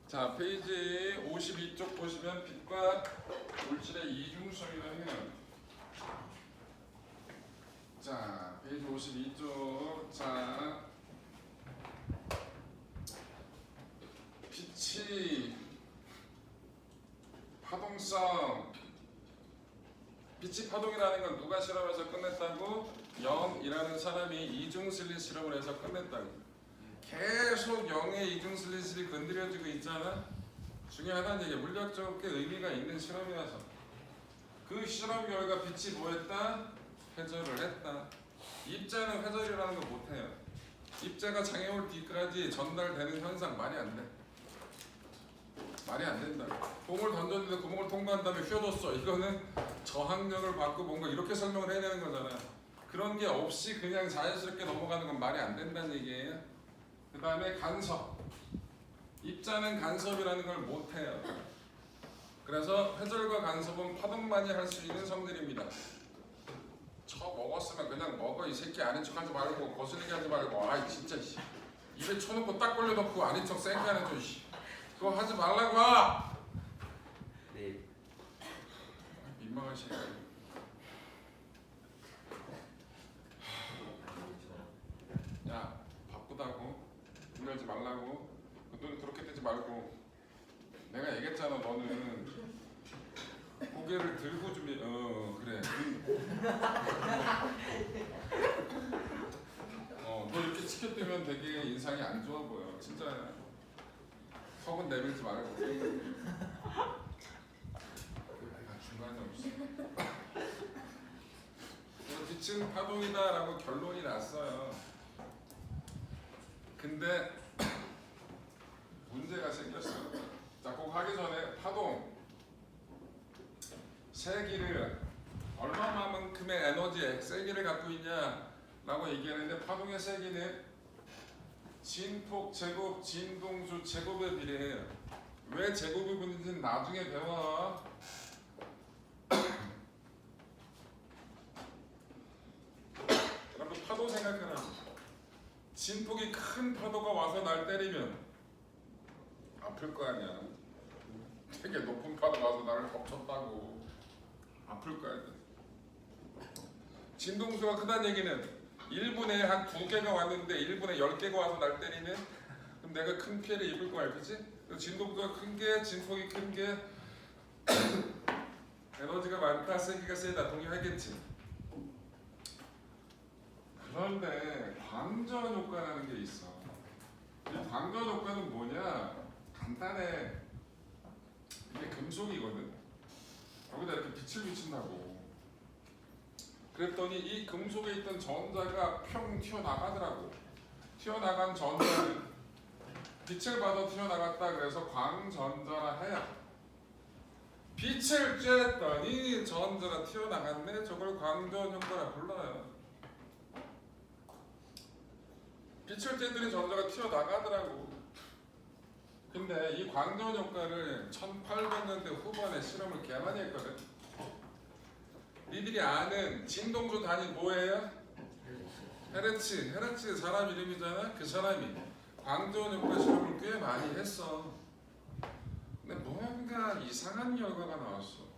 자, 페이지 52쪽 보시면 빛과 물질의 이중성이라면, 자, 페이지 52쪽. 자, 빛이 파동성, 빛이 파동이라는 건 누가 실험해서 끝냈다고? 영이라는 사람이 이중슬릿 실험을 해서 끝냈다고. 계속 영의 이중슬릿이 건드려지고 있잖아. 중요하다는 얘기야. 물리학적인 의미가 있는 실험이어서. 그 실험 결과 빛이 뭐했다? 회절을 했다. 입자는 회절이라는 거 못해요. 입자가 장애 올 뒤까지 전달되는 현상 말이 안 돼. 말이 안 된다. 공을 던졌는데 구멍을 통과한 다음에 휘어졌어. 이거는 저항력을 받고 뭔가 이렇게 설명을 해야 되는 거잖아. 그런 게 없이 그냥 자연스럽게 넘어가는 건 말이 안 된다는 얘기예요. 그 다음에 간섭. 입자는 간섭이라는 걸 못해요. 그래서 회절과 간섭은 파동만이 할 수 있는 성질입니다. 저 먹었으면 그냥 먹어. 이 새끼 아닌 척 하지 말고 거슬리게 하지 말고. 아이 진짜 입에 쳐놓고 딱 걸려놓고 아닌 척 쌩까는 좀 그거 하지 말라고. 네. 민망한 시간. 야, 바쁘다고 이러지 말라고. 그 눈 그렇게 뜨지 말고. 내가 얘기했잖아. 너는 고개를 들고 좀 그래. 너 이렇게 치켜뜨면 되게 인상이 안 좋아 보여. 진짜. 속은 내밀지 말고. 내가 중간에 없어. 빛은 파동이다라고 결론이 났어요. 근데 문제가 생겼어요. 자, 꼭 하기 전에 파동 세기를 얼마만큼의 에너지의 세기를 갖고 있냐라고 얘기하는데, 파동의 세기는 진폭 제곱 진동수 제곱에 비례해요. 왜 제곱이 붙는지는 나중에 배워. 여러분 파도 생각해라. 진폭이 큰 파도가 와서 날 때리면 아플 거 아니야. 되게 높은 파도가 와서 나를 덮쳤다고 아플 거 아니야. 진동수가 크다는 얘기는 1분에 한 2개가 왔는데 1분에 10개가 와서 날 때리면 그럼 내가 큰 피해를 입을 거야, 그치? 진동수가 큰 게, 진폭이 큰 게 에너지가 많다, 세기가 세다, 동의하겠지? 그런데 광전 효과라는 게 있어. 이 광전 효과는 뭐냐? 간단해. 이게 금속이거든. 여기다 이렇게 빛을 비춘다고. 그랬더니 이 금속에 있던 전자가 평 튀어나가더라고. 튀어나간 전자는 빛을 받아 튀어나갔다 그래서 광전자라 해요. 빛을 쬐었더니 전자가 튀어나갔네. 저걸 광전 효과라 불러요. 빛을 쬐더니 전자가 튀어나가더라고. 근데 이 광전 효과를 1800년대 후반에 실험을 개 많이 했거든. 니들이 아는 진동수 단위 뭐예요? 헤르츠. 헤르츠 사람 이름이잖아. 그 사람이 광전 효과 실험을 꽤 많이 했어. 근데 뭔가 이상한 결과가 나왔어.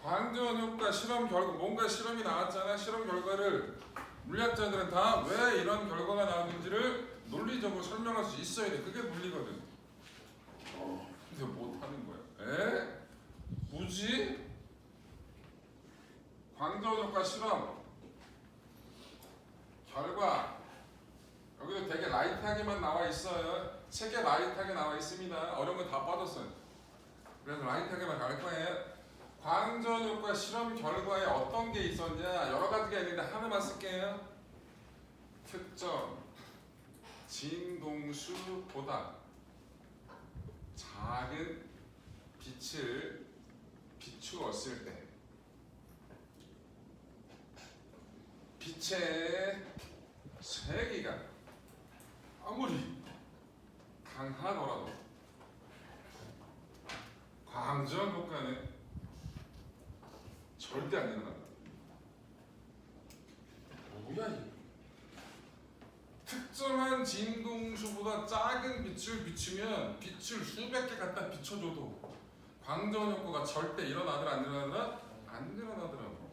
광전 효과 실험 결과, 뭔가 실험이 나왔잖아. 실험 결과를 물리학자들은 다 왜 이런 결과가 나왔는지를 논리적으로 설명할 수 있어야 돼. 그게 물리거든. 근데 못하는 거야. 뭐지? 광전 효과 실험 결과 여기도 되게 라이트하게만 나와 있어요. 책에 라이트하게 나와 있습니다. 어려운 건 다 빠졌어요. 그래서 라이트하게만 갈 거예요. 광전 효과 실험 결과에 어떤 게 있었냐? 여러 가지가 있는데 하나만 쓸게요. 특정 진동수보다 작은 빛을 비추었을 때 빛의 세기가 아무리 강하더라도 광전 효과는 절대 안 일어난다. 뭐야 이거? 특정한 진동수보다 작은 빛을 비추면 빛을 수백 개 갖다 비춰줘도 광전 효과가 절대 일어나더라 안 일어나더라? 안 일어나더라고.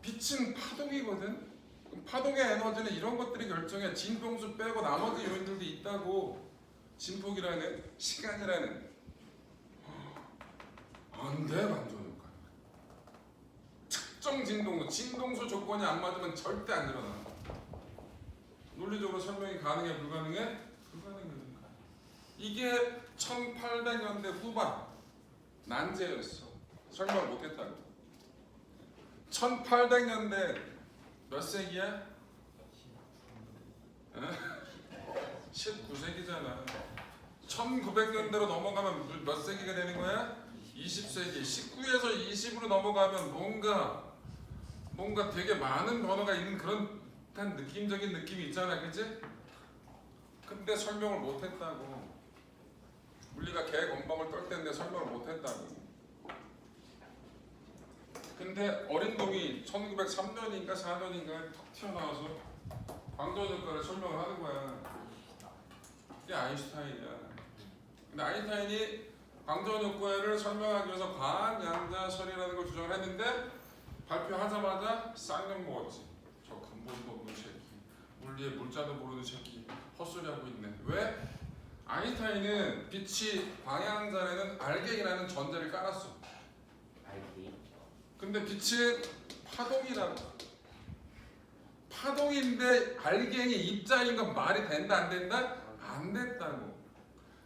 빛은 파동이거든. 그럼 파동의 에너지는 이런 것들이 결정해. 진동수 빼고 나머지 요인들도 있다고. 진폭이라는 시간이라는 안돼 광전 효과. 특정 진동수 조건이 안 맞으면 절대 안 일어나. 논리적으로 설명이 가능해 불가능해? 불가능하니까. 이게 1800년대 후반 난제였어. 설명 못했다고. 1800년대 몇 세기야? 19세기잖아. 1900년대로 넘어가면 몇 세기가 되는 거야? 20세기. 19에서 20으로 넘어가면 뭔가 되게 많은 변화가 있는 그런 느낌적인 느낌이 있잖아, 그치? 근데 설명을 못했다고. 우리가 개 건방을 떨 때인데 설명을 못했다고. 근데 어린 놈이 1903년인가 4년인가에 턱 튀어나와서 광전 효과를 설명을 하는 거야. 이게 아인슈타인이야. 근데 아인슈타인이 광전 효과를 설명하기 위해서 과학양자설이라는 걸 주장을 했는데 발표하자마자 쌍욕 먹었지. 저 근본도 없는 새끼, 물리에 물자도 모르는 새끼, 헛소리하고 있네. 왜? 아인슈타인은 빛이 방향전에는 알갱이라는 전제를 깔았어. 근데 빛은 파동이라고. 파동인데 알갱이 입자인 건 말이 된다 안 된다? 안 됐다고.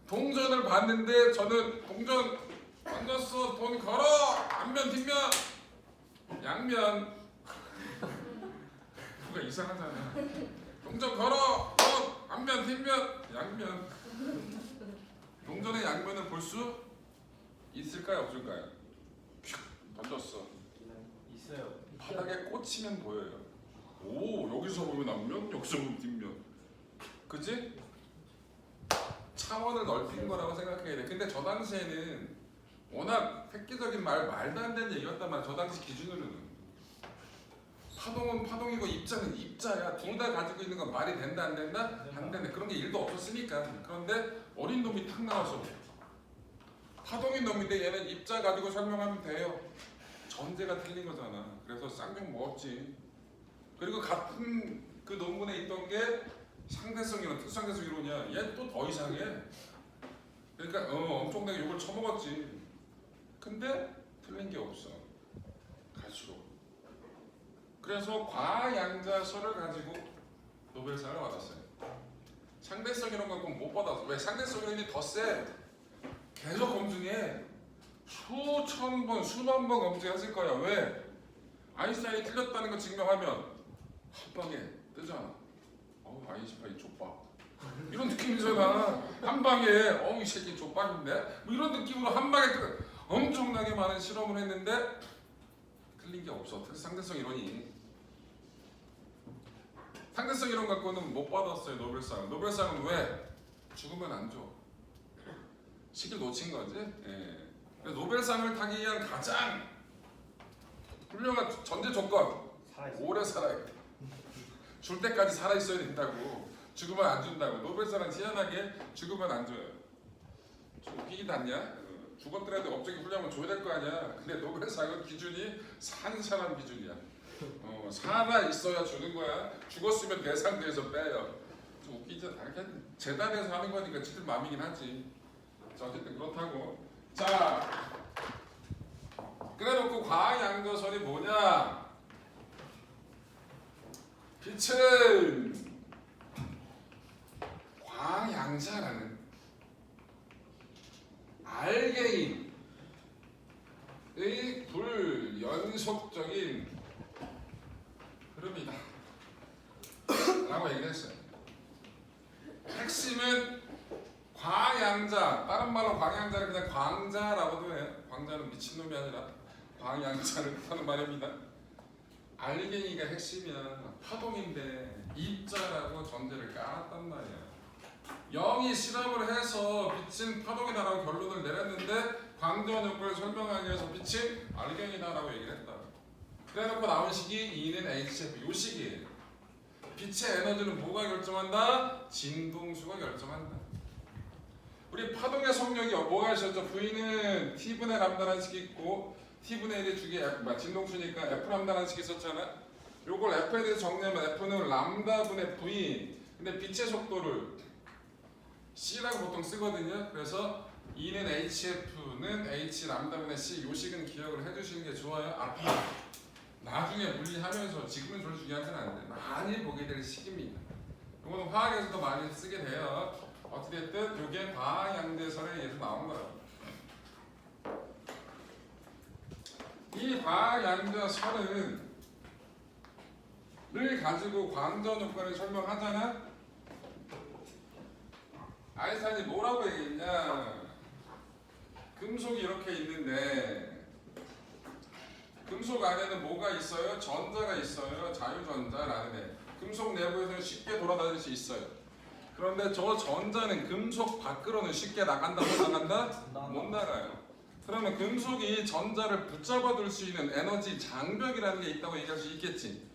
동전을 봤는데 저는 동전 던졌어, 돈 걸어, 앞면 뒷면 양면. 뭔가 이상하잖아. 동전 걸어, 앞면 뒷면 양면. 동전의 양면을 볼 수 있을까요 없을까요? 던졌어. 있어요. 바닥에 꽂히면 보여요. 오, 여기서 보면 앞면, 여기서 보면 뒷면. 그치? 차원을 넓힌 거라고 생각해야 돼. 근데 저 당시에는 워낙 획기적인 말도 안 되는 얘기였단 말이야. 저 당시 기준으로는. 파동은 파동이고 입자는 입자야. 둘 다 가지고 있는 건 말이 된다 안 된다? 안 된다. 그런 게 일도 없었으니까. 그런데 어린 놈이 탁 나와서 파동인 놈인데 얘는 입자 가지고 설명하면 돼요. 전제가 틀린 거잖아. 그래서 쌍욕 먹었지. 그리고 같은 그 논문에 있던 게 상대성 이론, 특수상대성 이론이야. 얘 또 더 이상해. 그러니까 엄청나게 욕을 쳐먹었지. 근데 틀린 게 없어. 가지고. 그래서 과양자설을 가지고 노벨상을 받았어요. 상대성 이론 갖고 못 받았어. 왜? 상대성 이론이 더 세. 계속 검증해. 수천 번, 수만 번 검증했을 거야. 왜? 아인슈타인이 틀렸다는 거 증명하면 한 방에 뜨잖아. 아인슈타인 족밥. 이런 느낌이잖아. 한 방에 이 새끼 족밥인데? 뭐 이런 느낌으로 한 방에 엄청나게 많은 실험을 했는데 틀린 게 없어. 상대성 이론이. 상대성 이론 갖고는 못 받았어요. 노벨상. 노벨상은 왜? 죽으면 안 줘. 시기를 놓친 거지. 예. 그래서 노벨상을 타기 위한 가장 훌륭한 전제 조건, 오래 살아야 돼. 줄 때까지 살아 있어야 된다고. 죽으면 안 준다고. 노벨상은 희한하게 죽으면 안 줘요. 좀 웃기긴 않냐? 죽었더라도 업적이 훌륭하면 줘야 될 거 아니야. 근데 노벨상은 기준이 산 사람 기준이야. 살아 있어야 주는 거야. 죽었으면 대상대에서 빼요. 좀 웃기지 않게 재단에서 하는 거니까 지들 마음이긴 하지. 자, 어쨌든 그렇다고. 자, 그래놓고 과학양자설이 뭐냐? 빛은 과학양자라는 알갱이의 불연속적인 흐름이다 라고 얘기를 했어요. 핵심은 광양자, 다른 말로 광양자를 그냥 광자라고도 해요. 광자는 미친놈이 아니라 광양자를 뜻하는 말입니다. 알갱이가 핵심이야. 파동인데 입자라고 전제를 깔았단 말이야. 영이 실험을 해서 빛은 파동이다라고 결론을 내렸는데 광전 효과를 설명하기 위해서 빛은 알갱이다라고 얘기를 했다. 그래놓고 나온 식이 E는 HF, 요 식이에요. 빛의 에너지는 뭐가 결정한다? 진동수가 결정한다. 우리 파동의 속력이 뭐가 있었죠? V는 T분의 람다라는 식이 있고 T분의 1이 주기 진동수니까 F람다라는 식이 있었잖아. 요걸 F에 대해서 정리하면 F는 람다분의 V. 근데 빛의 속도를 C라고 보통 쓰거든요. 그래서 E는 HF는 H 람다분의 C. 요 식은 기억을 해주시는 게 좋아요. 앞으로 나중에 물리하면서 지금은 별로 중요하진 않은데 많이 보게 될 식입니다. 이거는 화학에서도 많이 쓰게 돼요. 어찌됐든 이게 과학양대설에 의해서 나온 거라고. 이 과학양대설은 를 가지고 광전 효과를 설명하잖아. 아인슈타인이 뭐라고 얘기했냐? 금속이 이렇게 있는데 금속 안에는 뭐가 있어요? 전자가 있어요. 자유전자라는 애. 금속 내부에서는 쉽게 돌아다닐 수 있어요. 그런데 저 전자는 금속 밖으로는 쉽게 나간다 못 나간다? 못 나가요. 그러면 금속이 전자를 붙잡아 둘 수 있는 에너지 장벽이라는 게 있다고 얘기할 수 있겠지.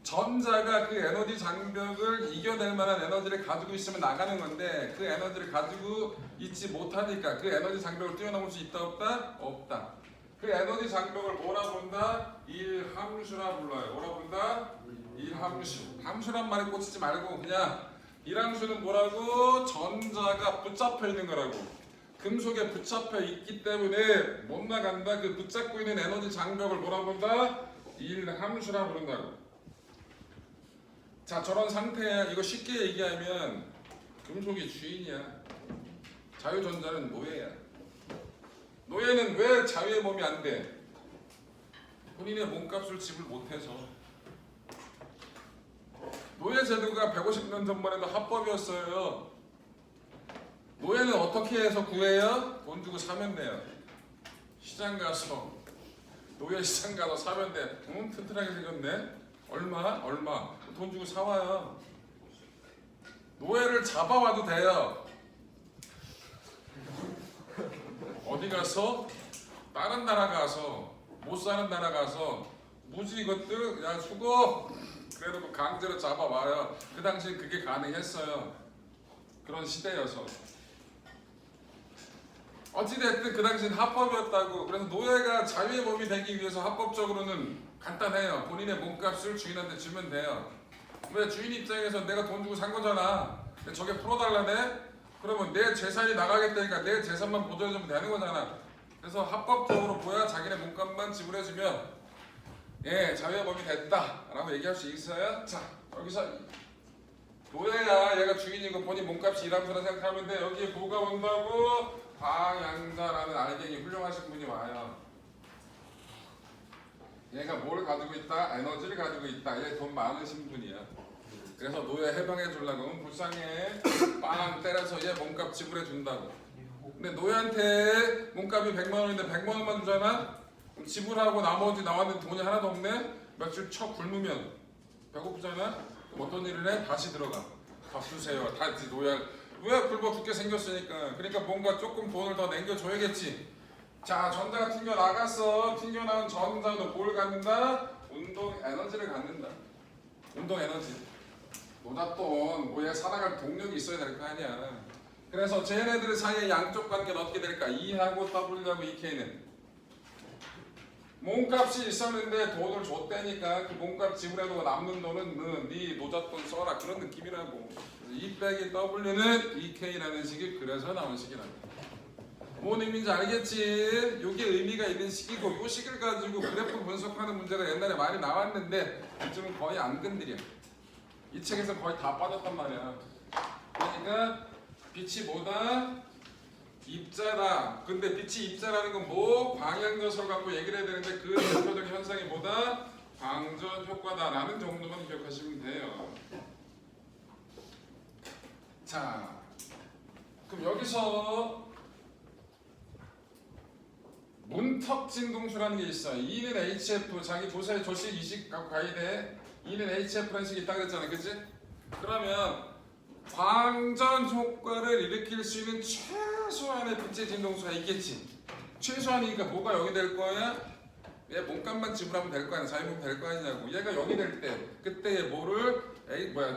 전자가 그 에너지 장벽을 이겨낼 만한 에너지를 가지고 있으면 나가는 건데 그 에너지를 가지고 있지 못하니까 그 에너지 장벽을 뛰어넘을 수 있다 없다? 없다. 그 에너지 장벽을 뭐라 본다? 일함수라 불러요. 뭐라 본다? 일함수. 함수란 말에 꽂히지 말고 그냥 일함수는 뭐라고? 전자가 붙잡혀 있는 거라고. 금속에 붙잡혀 있기 때문에 못 나간다. 그 붙잡고 있는 에너지 장벽을 뭐라 본다? 일함수라 부른다고. 자, 저런 상태야. 이거 쉽게 얘기하면 금속이 주인이야. 자유전자는 노예야. 노예는 왜 자유의 몸이 안 돼? 본인의 몸값을 지불 못해서. 노예 제도가 150년 전만 해도 합법이었어요. 노예는 어떻게 해서 구해요? 돈 주고 사면 돼요. 시장 가서 노예 시장 가서 사면 돼. 튼튼하게 생겼네. 얼마? 돈 주고 사와요. 노예를 잡아와도 돼요. 어디 가서? 다른 나라 가서 못 사는 나라 가서 무지 이것들 야 수고 그래놓고 강제로 잡아와요. 그 당시 그게 가능했어요. 그런 시대여서. 어찌됐든 그 당시는 합법이었다고. 그래서 노예가 자유의 몸이 되기 위해서 합법적으로는 간단해요. 본인의 몸값을 주인한테 주면 돼요. 왜? 주인 입장에서 내가 돈 주고 산 거잖아. 근데 저게 풀어달라네? 그러면 내 재산이 나가겠다니까 내 재산만 보존해주면 되는 거잖아. 그래서 합법적으로 보야 자기네 몸값만 지불해주면 예, 자유의 몸이 됐다 라고 얘기할 수 있어요. 자, 여기서 노예야 얘가 주인이고 본인 몸값이 일함수라 생각하면 돼. 여기에 뭐가 온다고? 과양자라는 알갱이 훌륭하신 분이 와요. 얘가 뭘 가지고 있다? 에너지를 가지고 있다. 얘 돈 많으신 분이야. 그래서 노예 해방해 주려고 불쌍해. 빵 때려서 얘 몸값 지불해 준다고. 근데 노예한테 몸값이 100만 원인데 100만 원만 주잖아? 그럼 지불하고 나머지 나왔는데 돈이 하나도 없네? 며칠 쳐 굶으면 배고프잖아? 그럼 어떤 일을 해? 다시 들어가. 밥 주세요. 다시 노예 왜 굶어 죽게 생겼으니까. 그러니까 뭔가 조금 돈을 더 남겨줘야겠지. 자, 전자가 튕겨 나갔어. 튕겨 나온 전자는 뭘 갖는다? 운동 에너지를 갖는다. 운동 에너지. 노잣돈, 뭐야 살아갈 동력이 있어야 될 거 아니야. 그래서 쟤네들 사이의 양쪽 관계는 어떻게 될까? E하고 W하고 EK는 몸값이 있었는데 돈을 줬다니까 그 몸값 지불해도 남는 돈은 네 노잣돈 써라 그런 느낌이라고. E 빼기 W는 EK라는 식이 그래서 나온 식이라고. 뭔 의미인지 알겠지? 이게 의미가 있는 식이고 이 식을 가지고 그래프 분석하는 문제가 옛날에 많이 나왔는데 요즘은 거의 안 건드려. 이 책에서 거의 다 빠졌단 말이야. 그러니까 빛이 뭐다? 입자다. 근데 빛이 입자라는 건 뭐? 광양자설 갖고 얘기를 해야 되는데 그 대표적인 현상이 뭐다? 광전 효과다라는 정도만 기억하시면 돼요. 자, 그럼 여기서 문턱 진동수라는 게 있어. E는 HF, 자기 조사의 조식 이식 갖고 가야 돼. E는 HF라는 식이 있다 그랬잖아, 그치? 그러면 광전 효과를 일으킬 수 있는 최소한의 빛의 진동수가 있겠지. 최소한이니까 뭐가 여기 될 거야? 얘 몸값만 지불하면 될 거 아니야. 자유몸 될 거 아니냐고. 얘가 여기 될 때, 그때 얘 뭐를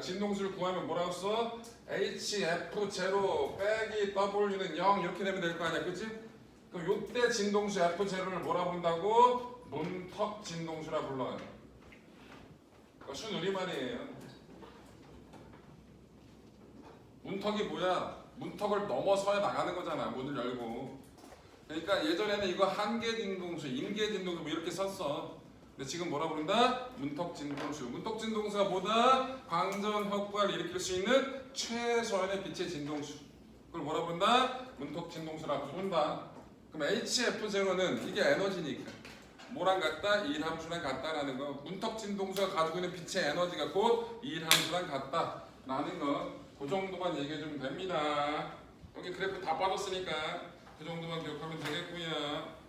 진동수를 구하면 뭐라고 써? HF0 빼기 W는 0 이렇게 되면 될 거 아니야, 그치? 그럼 요때 진동수 F0를 뭐라 부른다고? 문턱 진동수라 불러요. 순우리말이에요. 문턱이 뭐야? 문턱을 넘어서야 나가는 거잖아. 문을 열고. 그러니까 예전에는 이거 한계 진동수, 임계 진동수 뭐 이렇게 썼어. 근데 지금 뭐라 부른다? 문턱 진동수. 문턱 진동수가 뭐다? 광전 효과를 일으킬 수 있는 최소한의 빛의 진동수. 그걸 뭐라 부른다? 문턱 진동수라 부른다. 그럼 HF0는 이게 에너지니까 뭐랑 같다? 이일함수랑 같다라는 거. 문턱 진동수가 가지고 있는 빛의 에너지가 곧 이일함수랑 같다라는 거. 그 정도만 얘기해주면 됩니다. 여기 그래프 다 빠졌으니까 그 정도만 기억하면 되겠고요.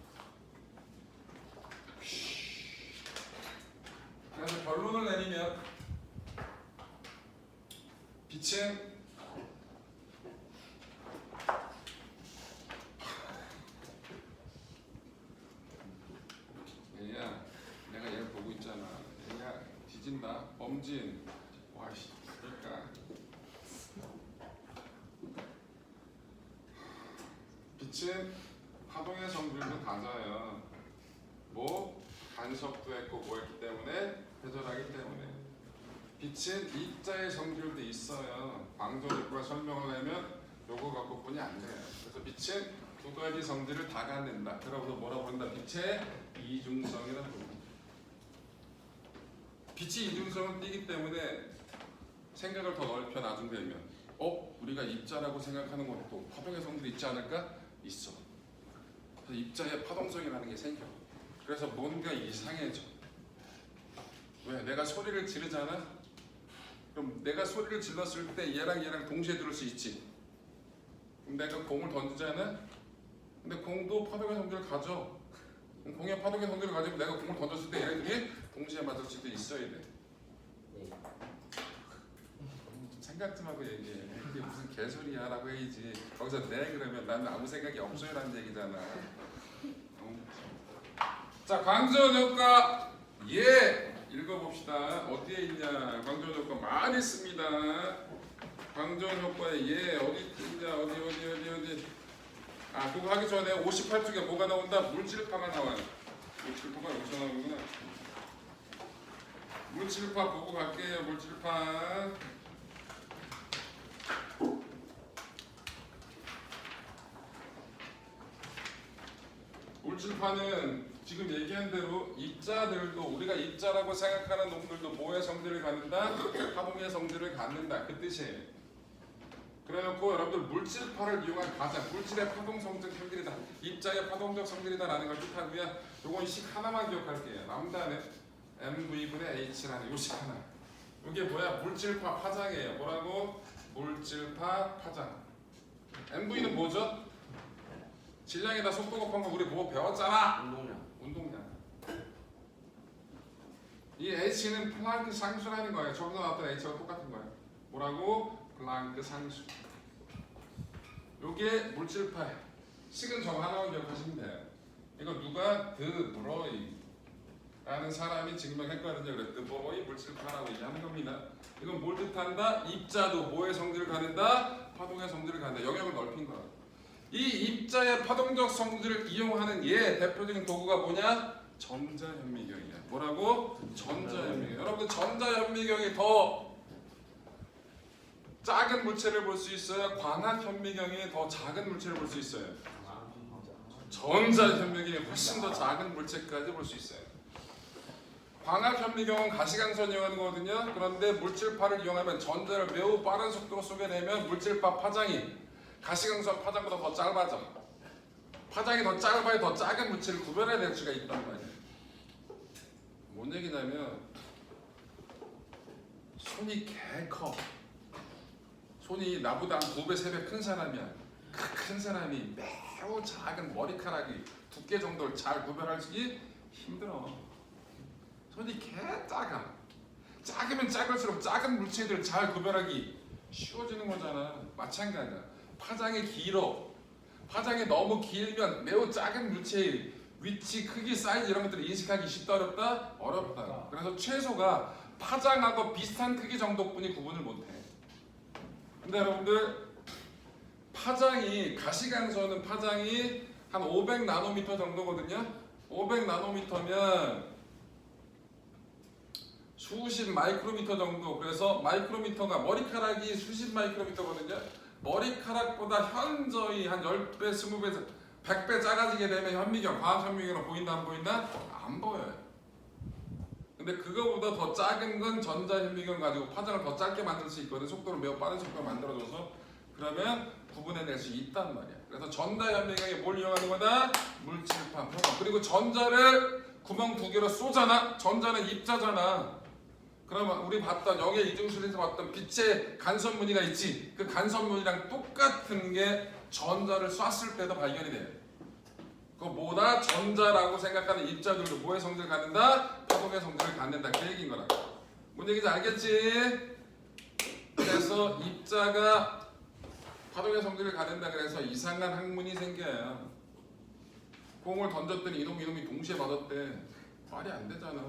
그래서 결론을 내리면 빛은 얘야, 내가 얘를 보고 있잖아. 얘가 뒤진다. 범진. 와씨. 그러니까 빛은 파동의 성질도 낮아요. 뭐 간섭도 했고 뭐 했기 때문에 회전하기 때문에 빛은 입자의 성질도 있어요. 광전효과 설명을 하면 요거 갖고뿐이 안 돼요. 그래서 빛은 두 가지 성질을 다 갖는다. 그러고서 뭐라고 부른다? 빛의 이중성이라고 부른다. 빛이 이중성을 띠기 때문에 생각을 더 넓혀 나중되면 우리가 입자라고 생각하는 것도 파동의 성질이 있지 않을까? 있어. 그래서 입자의 파동성이라는 게 생겨. 그래서 뭔가 이상해져. 왜? 내가 소리를 지르잖아? 그럼 내가 소리를 질렀을 때 얘랑 동시에 들을 수 있지. 그럼 내가 공을 던지잖아? 근데 공도 파동의 성질을 가져. 그럼 공의 파동의 성질을 가지면 내가 공을 던졌을 때 얘네들이 동시에 맞을 수도 있어야 돼. 네. 생각 좀 하고 얘기해. 이게 무슨 개소리야 라고 해야지. 거기서 네 그러면 나는 아무 생각이 없어요 라는 얘기잖아. 자, 광전효과 예 읽어봅시다. 어디에 있냐? 광전효과 많이 씁니다. 광전효과의 예 어디 있냐? 어디 그거 하기 전에 58쪽에 뭐가 나온다? 물질파가 나와요. 물질파가 여기서 나오는구나. 물질파 보고 갈게요. 물질파. 물질파는 지금 얘기한 대로 입자들도 우리가 입자라고 생각하는 놈들도 뭐의 성질을 갖는다? 파동의 성질을 갖는다. 그 뜻이에요. 그래놓고 여러분들 물질파를 이용한 가장 물질의 파동성적 성질이다. 입자의 파동적 성질이다라는 걸 뜻하고요. 요건 식 하나만 기억할게요. 람다는 mv분의 h라는 요 식 하나. 이게 뭐야? 물질파 파장이에요. 뭐라고? 물질파 파장. mv는 뭐죠? 질량에다 속도 곱한 거 우리 뭐 배웠잖아. 운동량. 이 h는 플랑크 상수라는 거예요. 저기서 나왔던 h와 똑같은 거예요. 뭐라고? 플랑크 상수. 요게 물질파예요. 식은 저거 하나만 기억하시면 돼요. 이거 누가 드브로이 라는 사람이 증명했거든요. 그래서 드브로이 물질파라고 얘기하는 겁니다. 이건 뭘 뜻한다? 입자도 뭐의 성질을 갖는다? 파동의 성질을 갖는다. 영역을 넓힌 거야. 이 입자의 파동적 성질을 이용하는 대표적인 도구가 뭐냐? 전자현미경이야. 뭐라고? 전자현미경. 여러분들 전자현미경이 더 작은 물체를 볼 수 있어요? 광학현미경이 더 작은 물체를 볼 수 있어요? 전자현미경이 훨씬 더 작은 물체까지 볼 수 있어요. 광학현미경은 가시광선 이용하는 거거든요. 그런데 물질파를 이용하면 전자를 매우 빠른 속도로 쏘게되면 물질파 파장이 가시광선 파장보다 더 짧아져. 파장이 더 짧아야 더 작은 물체를 구별해낼 수가 있단 말이에요. 뭔 얘기냐면 손이 개 커. 손이 나보다 한 2배, 3배 큰 사람이야. 그 큰 사람이 매우 작은 머리카락이 두께 정도를 잘 구별하기 힘들어. 손이 개 작아. 작으면 작을수록 작은 물체들을 잘 구별하기 쉬워지는 거잖아. 마찬가지야. 파장이 길어. 파장이 너무 길면 매우 작은 물체의 위치, 크기, 사이즈 이런 것들을 인식하기 쉽다 어렵다? 어렵다. 그래서 최소가 파장하고 비슷한 크기 정도뿐이 구분을 못해. 근데 여러분들 파장이 가시광선은 파장이 한 500 나노미터 정도거든요. 500 나노미터면 수십 마이크로미터 정도. 그래서 마이크로미터가 머리카락이 수십 마이크로미터거든요. 머리카락보다 현저히 한 10배, 20배, 100배 작아지게 되면 현미경, 과학 현미경으로 보인다 안 보인다? 안 보여요. 근데 그거보다 더 작은 건 전자현미경 가지고 파장을 더 짧게 만들 수 있거든. 속도를 매우 빠른 속도로 만들어줘서. 그러면 구분해낼 수 있단 말이야. 그래서 전자현미경이 뭘 이용하는 거다? 물질판 표본. 그리고 전자를 구멍 두 개로 쏘잖아. 전자는 입자잖아. 그러면 우리 봤던 영의 이중실에서 봤던 빛의 간선 무늬가 있지. 그 간선 무늬랑 똑같은 게 전자를 쐈을 때도 발견이 돼요. 그 뭐다? 전자라고 생각하는 입자들도 뭐의 성질을 갖는다? 파동의 성질을 갖는다. 그 얘기인 거라. 뭔 얘기인지 알겠지? 그래서 입자가 파동의 성질을 갖는다. 그래서 이상한 학문이 생겨요. 공을 던졌더니 이놈이 동시에 맞았대. 말이 안 되잖아.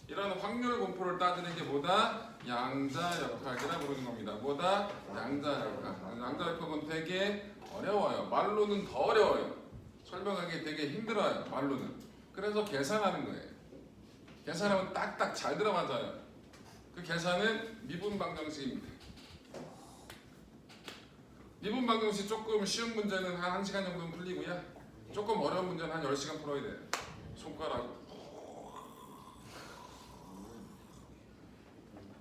이런 확률 공포를 따지는 게 뭐다? 양자역학이라 부르는 겁니다. 뭐다? 양자역학. 양자역학은 되게 어려워요. 말로는 더 어려워요. 설명하기 되게 힘들어요. 말로는. 그래서 계산하는 거예요. 계산하면 딱딱 잘 들어맞아요. 그 계산은 미분방정식입니다. 미분방정식 조금 쉬운 문제는 한 1시간 정도는 풀리고요. 조금 어려운 문제는 한 10시간 풀어야 돼요. 손가락으로.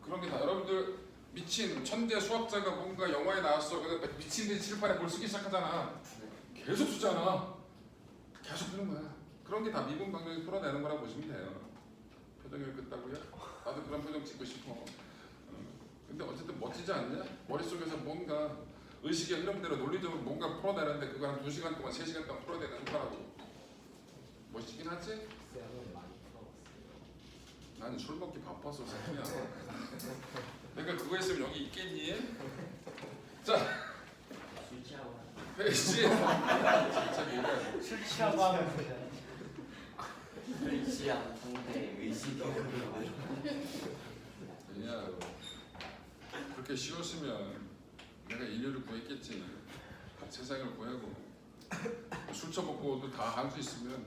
그런 게 다 여러분들 미친 천재 수학자가 뭔가 영화에 나왔어. 그래서 미친 듯이 칠판에 뭘 쓰기 시작하잖아. 계속 쓰잖아. 계속 쓰는 거야. 그런 게 다 미분방정식 풀어내는 거라고 보시면 돼요. 표정이 끝다고요? 나도 그런 표정 찍고 싶어. 근데 어쨌든 멋지지 않냐? 머릿속에서 뭔가 의식의 흐름대로 논리적으로 뭔가 풀어내는데 그거 한 2시간 동안 3시간 동안 풀어내는 거라고. 멋지긴 하지? 나는 술 먹기 바빠서 새끼야. 내가 그거 했으면 여기 있겠니? 자, 페이지. 술 취하고 하면 술 취한 상태 의식이 왜냐, 그렇게 쉬웠으면 내가 인류를 구했겠지. 세상을 구하고 술 처먹고도 다 할 수 있으면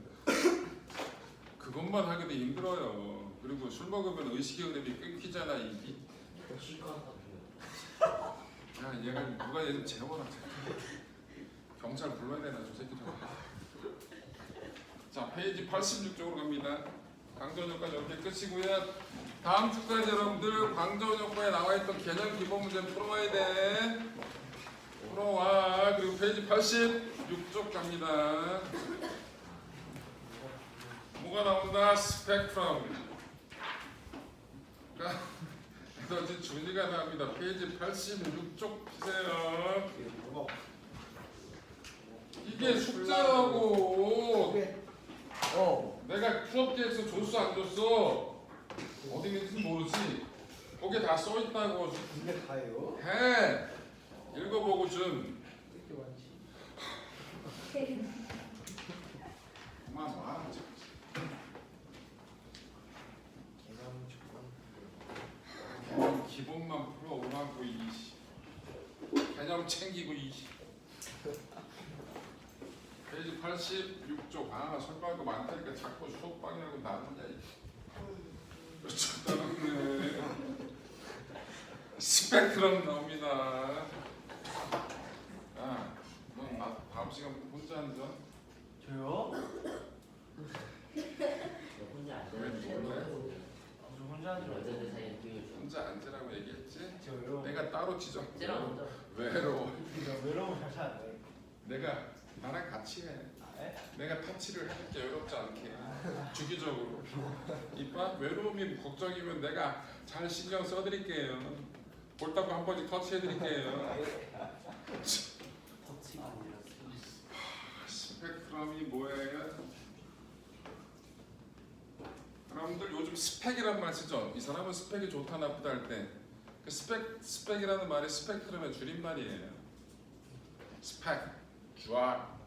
그것만 하기도 힘들어요. 그리고 술 먹으면 의식의 흐름이 끊기잖아. 야, 얘가 누가 얘 좀 재워라. 경찰 불러야 되나 저 새끼 좀. 자, 페이지 86쪽으로 갑니다. 광전효과는 이렇게 끝이고요. 다음 주까지 여러분들 광전효과에 나와있던 개념 기본 문제 풀어와야 돼. 풀어와. 그리고 페이지 86쪽 갑니다. 뭐가 나온다? 스펙트럼. 그래서 준이가 나옵니다. 페이지 86쪽 피세요. 이게 숙제라고. 내가 수업 계획서 줬어 안 줬어? 어디 있는지 모르지? 거기에 다 써있다고. 이게 다예요? 해. 읽어보고 좀. 되게 많지. 그만 와. 개념 기본만 풀어오라고 이씨. 개념 챙기고 이씨. 페이지 86쪽. 아 설명할 거 많다니까 자꾸 수업방이라고 나누냐 이씨. 따랐네. 스펙트럼 나옵니다. 야, 넌 다음 시간 혼자 앉아? 저요? 혼자 안 왜 되는 놀래? 저 혼자 하는 줄 알았어요. 여자들 사이에 끼워줘. 혼자 앉으라고 얘기했지? 저요? 내가 따로 지정. 째려본다. 외로워. 저 외로움을 잘 타는데. 내가 나랑 같이 해. 네? 내가 터치를 해줄게. 외롭지 않게. 주기적으로. 이봐 외로움이 걱정이면 내가 잘 신경 써드릴게요. 볼따고 한 번씩 터치해드릴게요. 터치가 아니라 스펙트럼이 뭐예요? 여러분들 요즘 스펙이란 말 쓰죠? 이 사람은 스펙이 좋다 나쁘다 할 때 그 스펙이라는 말이 스펙트럼의 줄임말이에요. 스펙, 쫙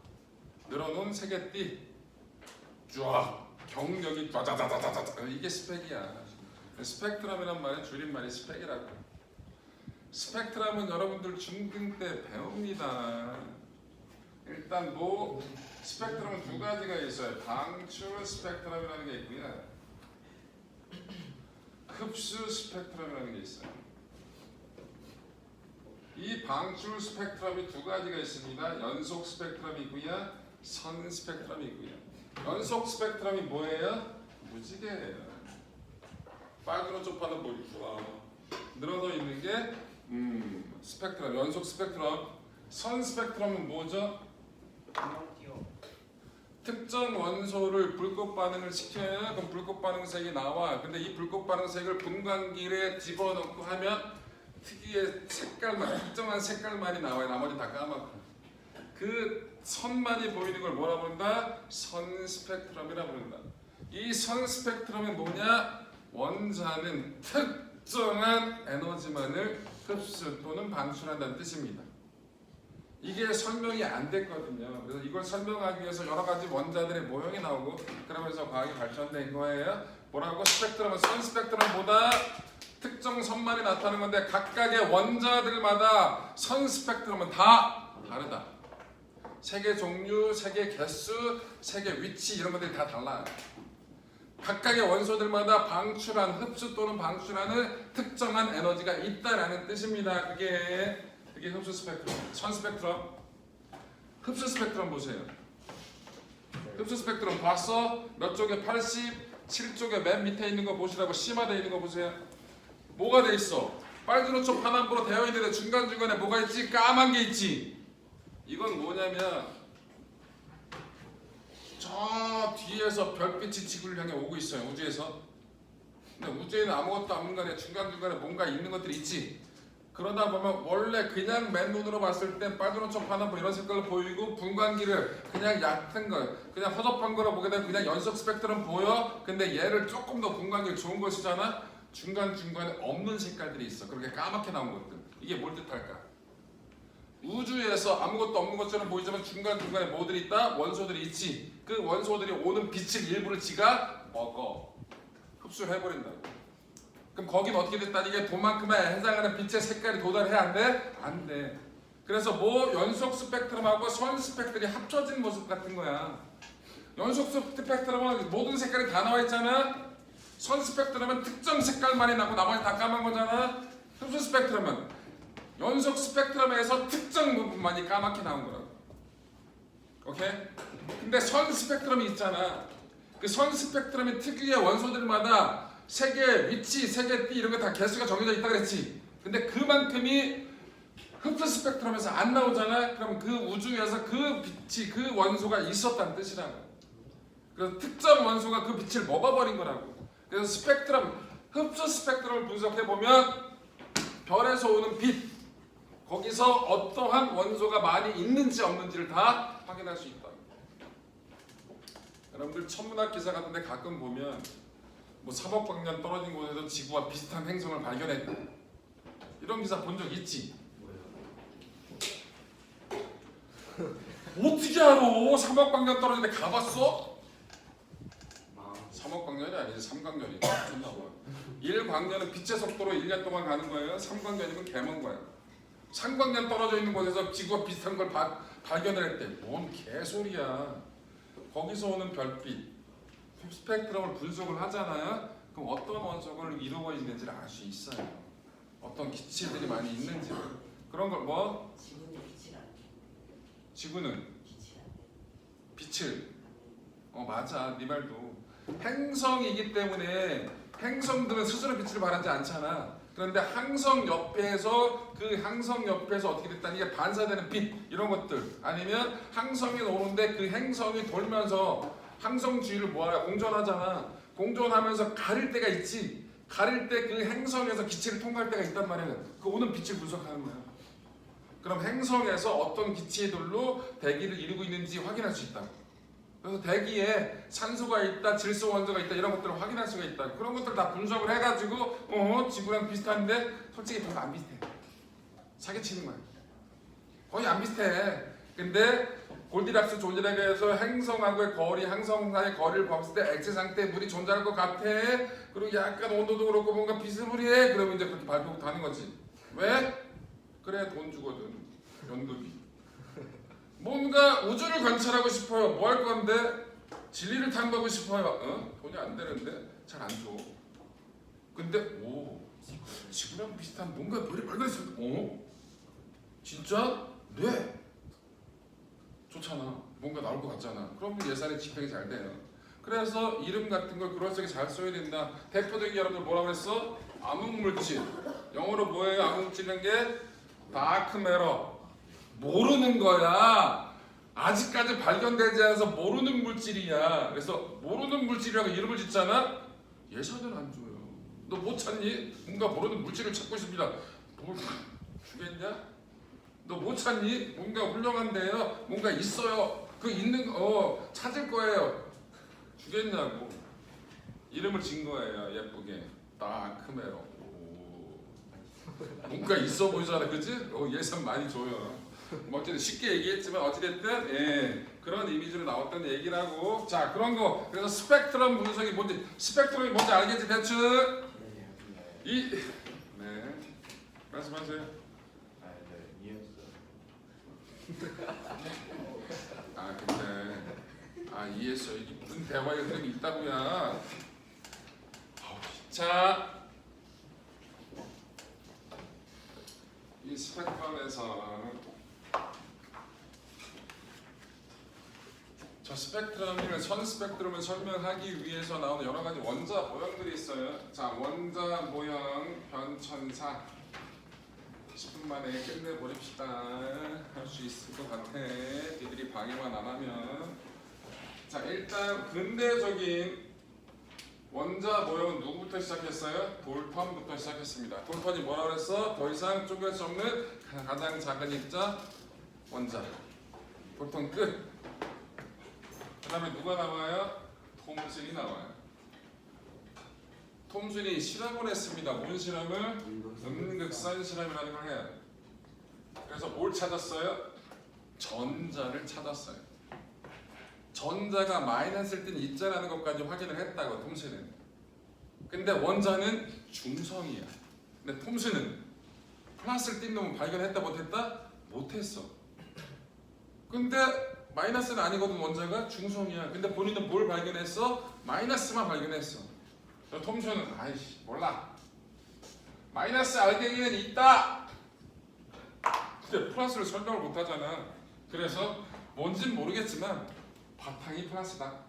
늘어놓은 세계띠, 쫙 경력이 짜자자자자자 이게 스펙이야. 스펙트럼이란 말의 줄임말이 스펙이라고. 스펙트럼은 여러분들 중등 때 배웁니다. 일단 뭐 스펙트럼은 두 가지가 있어요. 방출 스펙트럼이라는 게 있고요. 흡수 스펙트럼이라는 게 있어요. 이 방출 스펙트럼이 두 가지가 있습니다. 연속 스펙트럼이 있고요. 선 스펙트럼이 있고요. 연속 스펙트럼이 뭐예요? 무지개예요. 빨주노 쪽파는 뭐 늘어져 있는 게 스펙트럼, 연속 스펙트럼. 선 스펙트럼은 뭐죠? 특정 원소를 불꽃 반응을 시켜야 그럼 불꽃 반응색이 나와. 근데 이 불꽃 반응색을 분광기에 집어넣고 하면 특유의 색깔만, 특정한 색깔만이 나와요. 나머지 다 까맣고. 그 선만이 보이는 걸 뭐라 부른다? 선 스펙트럼이라 부른다. 이 선 스펙트럼이 뭐냐? 원자는 특정한 에너지만을 흡수 또는 방출한다는 뜻입니다. 이게 설명이 안 됐거든요. 그래서 이걸 설명하기 위해서 여러 가지 원자들의 모형이 나오고 그러면서 과학이 발전된 거예요. 뭐라고? 스펙트럼은 선 스펙트럼보다 특정 선만이 나타나는 건데 각각의 원자들마다 선 스펙트럼은 다 다르다. 색의 종류, 색의 개수, 색의 위치 이런 것들이 다 달라요. 각각의 원소들마다 방출한, 흡수 또는 방출하는 특정한 에너지가 있다라는 뜻입니다. 그게 흡수 스펙트럼, 선 스펙트럼. 흡수 스펙트럼 보세요. 흡수 스펙트럼 봤어? 몇 쪽에 87쪽에 맨 밑에 있는 거 보시라고 심화되어 있는 거 보세요. 뭐가 돼 있어? 빨주노초 파남보로 되어 있는데 중간중간에 뭐가 있지? 까만 게 있지. 이건 뭐냐면 저 뒤에서 별빛이 지구를 향해 오고 있어요. 우주에서. 근데 우주에는 아무것도 없는 거네. 중간중간에 뭔가 있는 것들이 있지. 그러다 보면 원래 그냥 맨눈으로 봤을 땐 빨주노초 파남보 이런 색깔로 보이고 분광기를 그냥 얕은 거, 그냥 허접한 거로 보게 되면 그냥 연속 스펙트럼 보여. 근데 얘를 조금 더 분광기를 좋은 거 쓰잖아. 중간중간에 없는 색깔들이 있어. 그렇게 까맣게 나온 것들. 이게 뭘 뜻할까? 우주에서 아무것도 없는 것처럼 보이지만 중간중간에 뭐들이 있다? 원소들이 있지. 그 원소들이 오는 빛을 일부를 지가 먹어. 흡수를 해버린다고. 그럼 거긴 어떻게 됐다? 이게 도만큼에 해당하는 빛의 색깔이 도달해야 안 돼? 안 돼. 그래서 뭐 연속 스펙트럼하고 선 스펙트럼이 합쳐진 모습 같은 거야. 연속 스펙트럼은 모든 색깔이 다 나와 있잖아. 선 스펙트럼은 특정 색깔만이 나고 나머지 다 까만 거잖아. 흡수 스펙트럼은 연속 스펙트럼에서 특정 부분만이 까맣게 나온 거라고. 오케이? 근데 선 스펙트럼이 있잖아. 그 선 스펙트럼이 특유의 원소들마다 색의 위치, 색의 띠 이런 거 다 개수가 정해져 있다 그랬지. 근데 그만큼이 흡수 스펙트럼에서 안 나오잖아. 그럼 그 우주에서 그 빛이, 그 원소가 있었다는 뜻이라고. 그래서 특정 원소가 그 빛을 먹어버린 거라고. 그래서 스펙트럼, 흡수 스펙트럼을 분석해보면 별에서 오는 빛, 거기서 어떠한 원소가 많이 있는지 없는지를 다 확인할 수 있다. 여러분들 천문학 기사 같은 데 가끔 보면 뭐 3억 광년 떨어진 곳에서 지구와 비슷한 행성을 발견했다. 이런 기사 본 적 있지? 어떻게 알아? 3억 광년 떨어진 데 가봤어? 3억 광년이 아니지 3광년이지. 1광년은 빛의 속도로 1년 동안 가는 거예요. 3광년이면 개먼 거예요. 3광년 떨어져 있는 곳에서 지구와 비슷한 걸 발견을 했대. 뭔 개소리야. 거기서 오는 별빛, 스펙트럼을 분석을 하잖아요. 그럼 어떤 원소가 이루어 있는지를 알 수 있어요. 어떤 기체들이 많이 있는지. 그런 걸 뭐? 지구는 빛이 안 돼. 지구는 빛이 안 돼. 빛을. 맞아. 네 말도. 행성이기 때문에 행성들은 스스로 빛을 발하지 않잖아. 그런데 항성 옆에서 그 항성 옆에서 어떻게 됐다니 이게 반사되는 빛 이런 것들 아니면 항성이 오는데 그 행성이 돌면서 항성 주위를 뭐야 공전하잖아. 공전하면서 가릴 때가 있지. 가릴 때 그 행성에서 기체를 통과할 때가 있단 말이야. 그 오는 빛을 분석하는 거야. 그럼 행성에서 어떤 기체들로 대기를 이루고 있는지 확인할 수 있다. 그래서 대기에 산소가 있다, 질소 원소가 있다 이런 것들을 확인할 수가 있다. 그런 것들 다 분석을 해가지고 지구랑 비슷한데 솔직히 별로 안 비슷해. 사기치는 거야. 거의 안 비슷해. 근데 골디락스 존재력에서 행성하고의 거리, 항성사의 거리를 봤을 때 액체 상태에 물이 존재할 것 같아. 그리고 약간 온도도 그렇고 뭔가 비스무리해. 그러면 이제 그렇게 발표부터 하는 거지. 왜? 그래 돈 주거든. 연극이. 뭔가 우주를 관찰하고 싶어요. 뭐 할 건데? 진리를 탐구하고 싶어요. 돈이 안 되는데 잘 안 줘. 근데 지구랑 비슷한 뭔가 별이 발견했습니다. 진짜? 네. 좋잖아. 뭔가 나올 것 같잖아. 그러면 예산의 집행이 잘 돼요. 그래서 이름 같은 걸 그럴싸하게 잘 써야 된다. 대표적인 여러분들 뭐라고 그랬어? 암흑물질. 영어로 뭐예요? 암흑물질이라는 게 다크매러. 모르는 거야. 아직까지 발견되지 않아서 모르는 물질이야. 그래서 모르는 물질이라고 이름을 짓잖아. 예산을 안 줘요. 너 못 찾니? 뭔가 모르는 물질을 찾고 있습니다. 뭘 주겠냐? 너 못 찾니? 뭔가 훌륭한데요. 뭔가 있어요. 그 있는 거 찾을 거예요. 주겠냐고. 이름을 진 거예요. 예쁘게. 다크메러. 뭔가 있어 보이잖아, 그지? 예산 많이 줘요. 뭐 어쨌든 쉽게 얘기했지만 어찌됐든 그런 이미지로 나왔던 얘기라고. 자, 그런 거. 그래서 스펙트럼 분석이 뭔지, 스펙트럼이 뭔지 알겠지 대충? 네. 말씀하세요. 근데 이해했어. 이게 무슨 대화의 흐름이 있다고야. 자, 이 스펙트럼에서 저 스펙트럼을 선 스펙트럼을 설명하기 위해서 나오는 여러 가지 원자 모형들이 있어요. 자, 원자 모형 변천사 10분 만에 끝내버립시다. 할 수 있을 것 같아. 니들이 방해만 안 하면. 자, 일단 근대적인 원자 모형은 누구부터 시작했어요? 돌턴부터 시작했습니다. 돌턴이 뭐라 그랬어? 더 이상 쪼갤 수 없는 가장 작은 입자 원자. 돌턴 끝. 그 다음에 누가 나와요? 톰슨이 나와요. 톰슨이 실험을 했습니다. 뭔 실험을? 음극산 실험이라는 걸 해요. 그래서 뭘 찾았어요? 전자를 찾았어요. 전자가 마이너스일 땐 있자라는 것까지 확인을 했다고 톰슨은. 근데 원자는 중성이야. 근데 톰슨은 플러스를 띈 놈은 발견했다 못했다? 못했어. 근데 마이너스는 아니거든. 원자가 중성이야. 근데 본인은 뭘 발견했어? 마이너스만 발견했어. 톰슨은 아이씨 몰라. 마이너스 알갱이는 있다. 근데 플러스를 설명을 못하잖아. 그래서 뭔진 모르겠지만 바탕이 플러스다.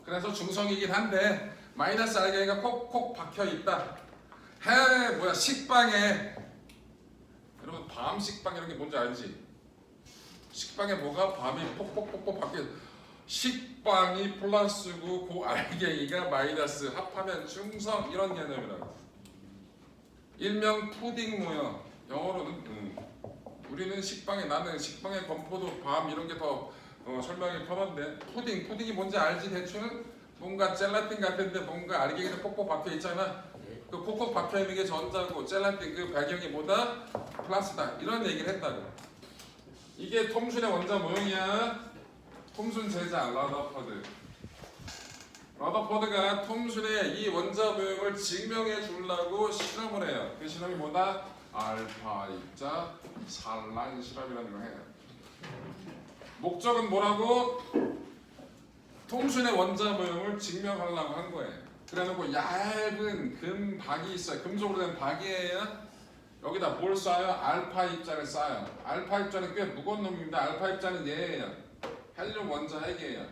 그래서 중성이긴 한데 마이너스 알갱이가 콕콕 박혀 있다. 식빵에 여러분 밤 식빵 이런 게 뭔지 알지? 식빵에 뭐가 밤이 폭폭폭폭 박혀. 식빵이 플러스고 그 알갱이가 마이너스 합하면 중성 이런 개념이라고. 일명 푸딩 모형. 영어로는 우리는 식빵에 나는 식빵에 건포도 밤 이런 게 더 설명이 편한데 푸딩이 뭔지 알지 대충? 뭔가 젤라틴 같은데 뭔가 알갱이가 폭폭 박혀 있잖아. 그 폭폭 박혀 있는 게 전자고 젤라틴 그 배경이 뭐다? 플러스다. 이런 얘기를 했다고. 이게 톰슨의 원자 모형이야. 톰슨 제자 러더퍼드. 러더퍼드가 톰슨의 이 원자 모형을 증명해 주려고 실험을 해요. 그 실험이 뭐다? 알파 입자 산란 실험이라는 걸 해요. 목적은 뭐라고? 톰슨의 원자 모형을 증명하려고 한 거예요. 그래놓고 얇은 금박이 있어요. 금속으로 된 박이에요. 여기다 뭘 쏴요? 알파 입자를 쏴요. 알파 입자는 꽤 무거운 놈입니다. 알파 입자는 얘예요. 헬륨 원자 핵이에요.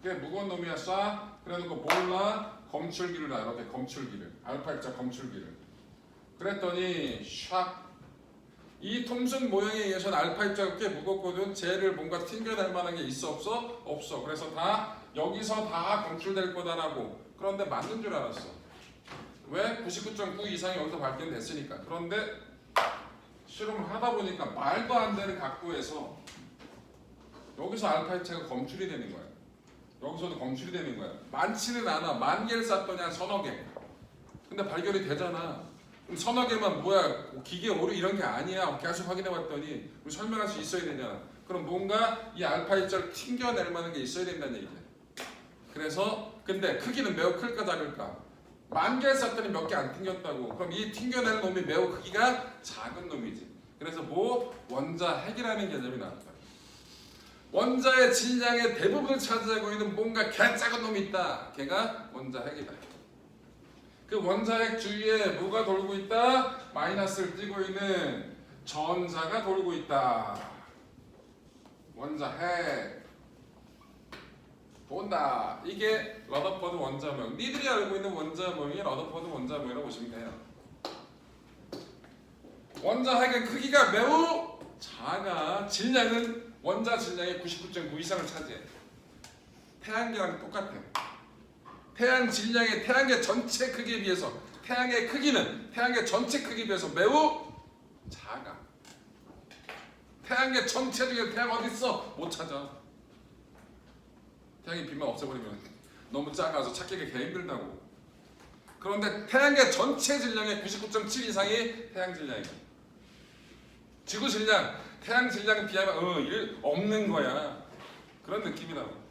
꽤 무거운 놈이야. 쏴. 그래놓고 몰라 검출기를 놔. 이렇게 검출기를. 알파 입자 검출기를. 그랬더니 샥. 이 톰슨 모형에 의해서는 알파 입자가 꽤 무겁거든. 쟤를 뭔가 튕겨낼 만한 게 있어 없어? 없어. 그래서 다 여기서 다 검출될 거다라고. 그런데 맞는 줄 알았어. 왜? 99.9 이상이 여기서 발견됐으니까. 그런데 실험을 하다 보니까 말도 안 되는 각도에서 여기서 알파 입자가 검출이 되는 거야. 여기서도 검출이 되는 거야. 많지는 않아. 만 개를 쐈더니 한 서너 개. 근데 발견이 되잖아. 그럼 서너 개만 뭐야 기계 오류 이런 게 아니야. 계속 확인해 봤더니 우리 설명할 수 있어야 되잖아. 그럼 뭔가 이 알파 입자를 튕겨낼 만한 게 있어야 된다는 얘기야. 그래서 근데 크기는 매우 클까 작을까? 만 개 쐈더니 몇 개 안 튕겼다고. 그럼 이 튕겨낼 놈이 매우 크기가 작은 놈이지. 그래서 뭐 원자핵이라는 개념이 나왔다. 원자의 질량의 대부분을 차지하고 있는 뭔가 개 작은 놈이 있다. 걔가 원자핵이다. 그 원자핵 주위에 뭐가 돌고 있다? 마이너스를 띠고 있는 전자가 돌고 있다. 원자핵 본다. 이게 러더퍼드 원자 모형. 니들이 알고 있는 원자 모형이 러더퍼드 원자 모형이라고 보시면 돼요. 원자핵의 크기가 매우 작아. 질량은 원자 질량의 99.9 이상을 차지해. 태양계랑 똑같아. 태양 질량의 태양계 전체 크기에 비해서 태양의 크기는 태양계 전체 크기에 비해서 매우 작아. 태양계 전체 중에 태양 어디 있어? 못 찾아. 태양이 빛만 없애버리면 너무 작아서 찾기가 개 힘들다고. 그런데 태양계 전체 질량의 99.7 이상이 태양 질량이야. 지구 질량, 태양 질량에 비하면 없는 거야. 그런 느낌이라고.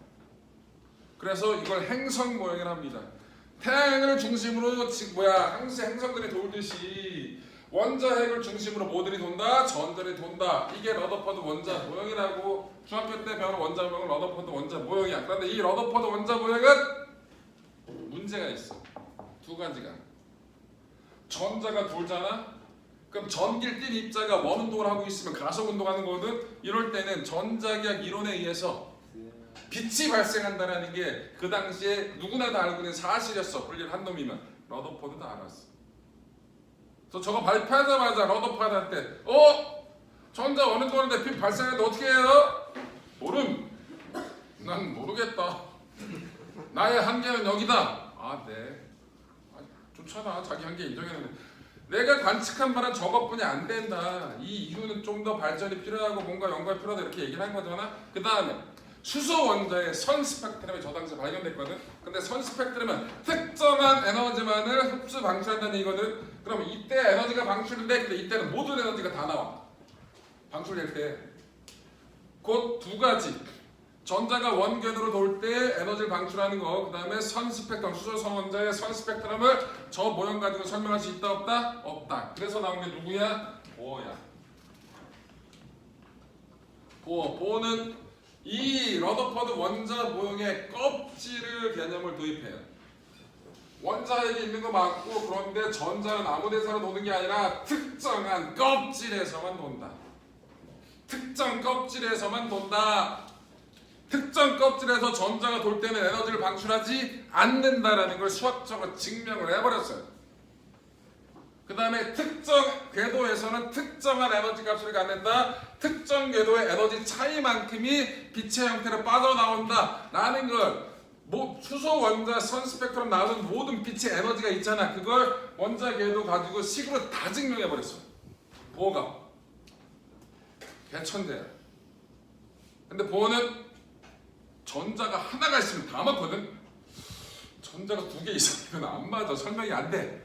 그래서 이걸 행성 모형이라 합니다. 태양을 중심으로 행성들이 돌듯이 원자핵을 중심으로 뭐들이 돈다? 전들이 돈다. 이게 러더퍼드 원자 모형이라고 중학교 때 배우는 원자 모형은 러더퍼드 원자 모형이야. 그런데 이 러더퍼드 원자 모형은 문제가 있어. 두 가지가. 전자가 돌잖아. 그럼 전기를 띤 입자가 원운동을 하고 있으면 가속운동하는 거거든. 이럴 때는 전자기학 이론에 의해서 빛이 발생한다는 게 그 당시에 누구나 다 알고 있는 사실이었어. 훌륭한 놈이면. 러더퍼드도 알았어. 그래서 저거 발표하자마자 러더퍼드한테 전자 원운동하는데 빛 발생하는데 어떻게 해요? 모름. 난 모르겠다. 나의 한계는 여기다. 아 네. 좋잖아. 자기 한계 인정했는데 내가 관측한 바는 저것뿐이 안 된다. 이 이유는 좀 더 발전이 필요하고 뭔가 연구가 필요하다 이렇게 얘기를 한 거잖아. 그 다음에 수소 원자의 선 스펙트럼이 저 당시에 발견됐거든. 근데 선 스펙트럼은 특정한 에너지만을 흡수 방출한다는 얘기거든. 그럼 이때 에너지가 방출돼. 근데 이때는 모든 에너지가 다 나와. 방출될 때. 곧 두 가지. 전자가 원궤도로 돌 때 에너지를 방출하는 거. 그 다음에 선 스펙트럼, 수소 선 원자의 선 스펙트럼을 저 모형 가지고 설명할 수 있다 없다? 없다. 그래서 나온 게 누구야? 보어야. 보어는 이 러더퍼드 원자 모형의 껍질을 개념을 도입해요. 원자핵이 있는 거 맞고 그런데 전자는 아무 데서나 도는 게 아니라 특정한 껍질에서만 돈다. 특정 껍질에서만 돈다. 특정 껍질에서 전자가 돌 때는 에너지를 방출하지 않는다라는 걸 수학적으로 증명을 해버렸어요. 그 다음에 특정 궤도에서는 특정한 에너지 값을 갖는다. 특정 궤도의 에너지 차이만큼이 빛의 형태로 빠져나온다 라는 걸 수소 원자 선 스펙트럼 나오는 모든 빛의 에너지가 있잖아. 그걸 원자 궤도 가지고 식으로 다 증명해버렸어. 보어가 개천재야. 근데 보어는 전자가 하나가 있으면 다 맞거든. 전자가 두 개 이상이면 안 맞아. 설명이 안 돼.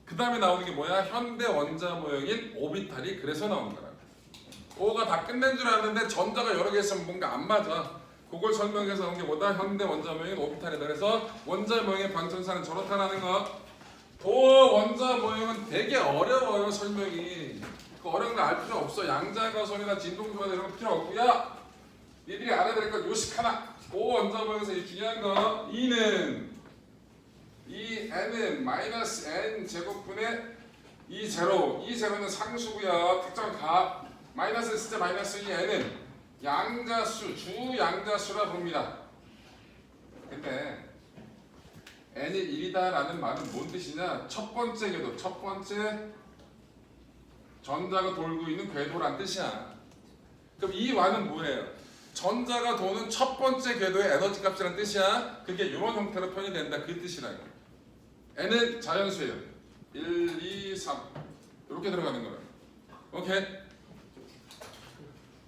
그 다음에 나오는 게 뭐야? 현대 원자 모형인 오비탈이 그래서 나온 거야. 오가 다 끝낸 줄 알았는데 전자가 여러 개 있으면 뭔가 안 맞아. 그걸 설명해서 나온 게 뭐다? 현대 원자 모형인 오비탈이다. 그래서 원자 모형의 방정사는 저렇다라는 거. 보어 원자 모형은 되게 어려워요. 설명이. 그 어려운 거 알 필요 없어. 양자가선이나 진동조각 이런 거 필요 없고요. 니들이 알아야 될 건 요식 하나. 보어 원자 모형에서 이 중요한 거 이 n은 마이너스 n 제곱분의 이 제로는 상수고요. 특정 값 마이너스 진짜 마이너스 이 n은 양자수 주 양자수라 부릅니다. 근데 n이 1이다라는 말은 뭔 뜻이냐? 첫 번째 궤도, 첫 번째 전자가 돌고 있는 궤도란 뜻이야. 그럼 이 와는 뭐예요? 전자가 도는 첫 번째 궤도의 에너지 값이란 뜻이야. 그게 이런 형태로 표현이 된다. 그 뜻이라고. n은 자연수예요. 1, 2, 3 이렇게 들어가는 거예요. 오케이?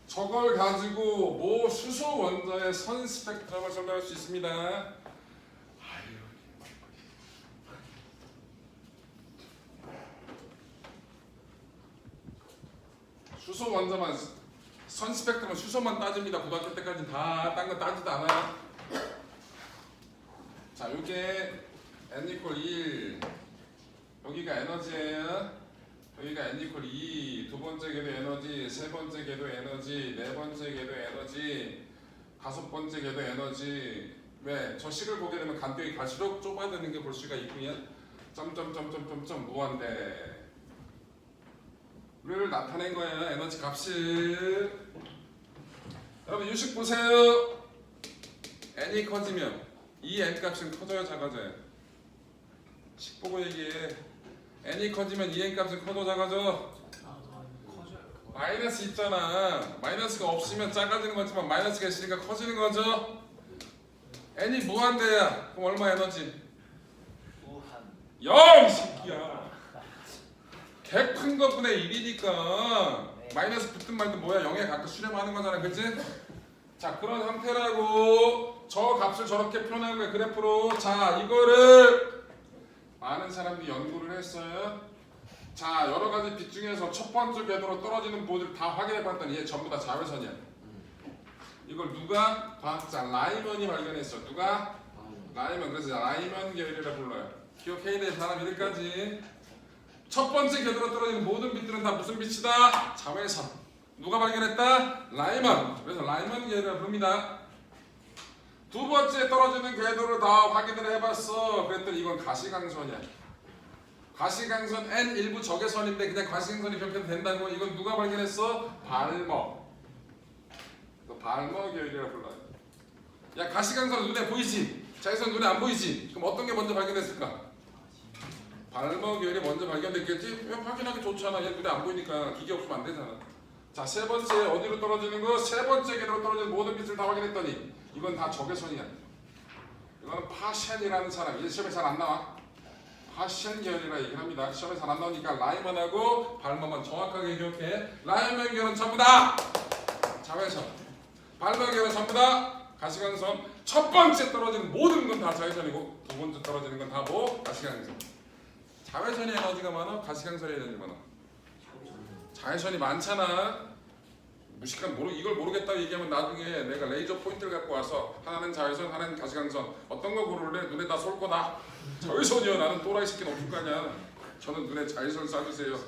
저걸 가지고 수소 원자의 선 스펙트럼을 설명할 수 있습니다. 원자만 선 스펙트럼 수소만 따집니다. 고등학교 때까지 다 딴 거 따지도 않아요. 자, 요게 n 이퀄 1 여기가 에너지예요. 여기가 n 이퀄 2 두 번째 궤도 에너지, 세 번째 궤도 에너지, 네 번째 궤도 에너지, 다섯 번째 궤도 에너지. 왜? 저 식을 보게 되면 간격이 갈수록 좁아지는 게 볼 수가 있고요. 점점점점점점 무한대 를 나타낸 거예요. 에너지 값을. 여러분 유식 보세요. n이 커지면 이 n 값은 커져요, 작아져요? 식 보고 얘기해. n이 커지면 이 n 값은 커져, 작아져? 커져요. 마이너스 있잖아. 마이너스가 없으면 작아지는 거지만 마이너스가 있으니까 커지는 거죠. n이 무한대야. 그럼 얼마 에너지? 무한. 0! 이 새끼야. 개 큰 것분의 1이니까 네. 마이너스 붙든 말든 뭐야 0에 가끔 수렴하는 거잖아, 그치? 자, 그런 형태라고 저 값을 저렇게 표현한 거야, 그래프로. 자, 이거를 많은 사람들이 연구를 했어요. 자, 여러 가지 빛 중에서 첫 번째 궤도로 떨어지는 보드를 다 확인해 봤더니 얘 전부 다 자외선이야. 이걸 누가? 과학자 라이먼이 발견했어. 누가? 라이먼. 그래서 라이먼 계열이라 불러요. 기억해야 돼, 사람 이름까지. 첫 번째 궤도로 떨어지는 모든 빛들은 다 무슨 빛이다? 자외선. 누가 발견했다? 라이먼. 그래서 라이먼 계열이라 부릅니다. 두 번째 떨어지는 궤도를 다 확인을 해봤어. 그랬더니 이건 가시광선이야. 가시광선 N 일부 적외선인데 그냥 가시광선이 변편된다고. 이건 누가 발견했어? 발머. 발머 계열이라 불러요. 야, 가시광선 눈에 보이지? 자외선 눈에 안 보이지? 그럼 어떤 게 먼저 발견했을까? 발머 계열이 먼저 발견됐겠지? 왜 확인하기 좋잖아. 얘 눈에 안 보이니까 기계 없으면 안 되잖아. 자, 세 번째 어디로 떨어지는 거? 세 번째 궤도로 떨어지는 모든 빛을 다 확인했더니 이건 다 적외선이야. 이거는 파션이라는 사람. 이제 시험에 잘 안 나와. 파션 계열이라 얘기를 합니다. 시험에 잘 안 나오니까 라이먼하고 발머만 정확하게 기억해. 라이먼 계열은 전부 다 자외선. 발머 계열은 전부 다 가시광선. 첫 번째 떨어지는 모든 건 다 자외선이고 두 번째 떨어지는 건 다 뭐? 가시광선. 자외선의 에너지가 많아? 가시광선의 에너지가 많아? 자외선이 많잖아. 무식한 이걸 모르겠다고 얘기하면 나중에 내가 레이저 포인트를 갖고 와서 하나는 자외선, 하나는 가시광선. 어떤 거 고를래? 눈에 다 쏠 거다. 자외선이요. 나는 또라이 새끼는 없을 거 아니야. 저는 눈에 자외선 쏴주세요.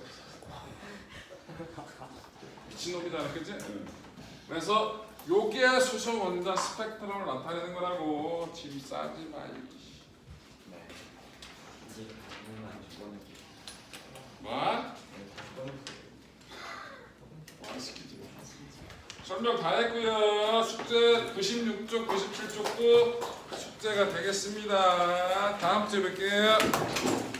미친놈이잖아, 그치? 그래서 요게 수소 원자 스펙트럼을 나타내는 거라고. 짐 싸지 마. 뭐? 설명 다 했고요. 숙제 96쪽, 97쪽도 숙제가 되겠습니다. 다음 주에 뵐게요.